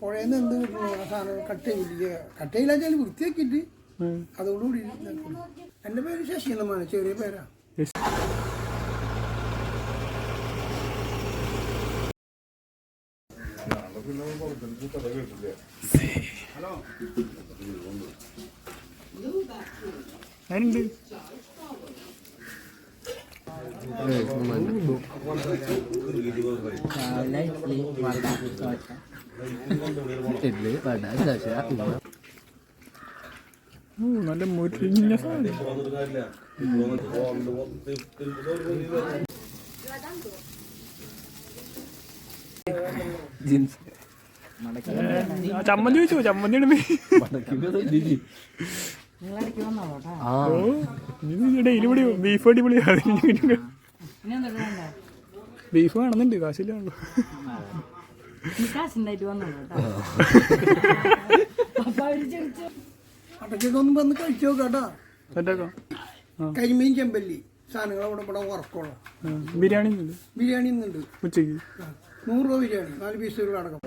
പുഴയെന്ന് എന്ത് സാധനം കട്ടയില്ലാച്ചാൽ വൃത്തിയാക്കിയിട്ട് അതോടുകൂടി. എൻ്റെ പേര് ശശീലമാണ്, ചെറിയ പേരാ. നല്ല മുരിഞ്ഞ സാധനം. ചമ്മന്തി ചോദിച്ചോ? ചമ്മന്തിയുടെ ഡെയിലി പൊടി ബീഫ് അടിപൊളി. ബീഫ് വേണമെന്നുണ്ട്, കാശില്ലാണല്ലോ. അടക്കൊന്നും വന്ന് കഴിച്ചു നോക്കാട്ടാ. കരിമീൻ ചെമ്പല്ലി സാധനങ്ങൾ അവിടെ ഇവിടെ ഉറക്കോളാം. ബിരിയാണി ബിരിയാണി ഇന്നുണ്ട് ഉച്ചക്ക്. 100 രൂപ ബിരിയാണി, 4 പീസുകൾ അടക്കം.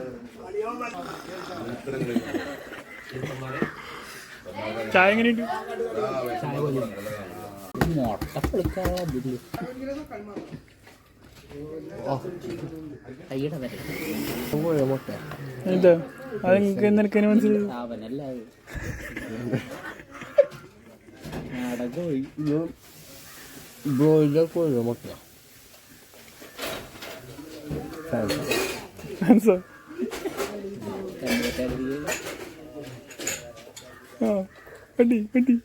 ചായ എങ്ങനെയുണ്ട്? എന്താ അതെനിക്ക് നിനക്ക് മനസ്സിലായി? ബ്രോയിലർ കോഴിയോ മുട്ട? ആ, അടി അടി.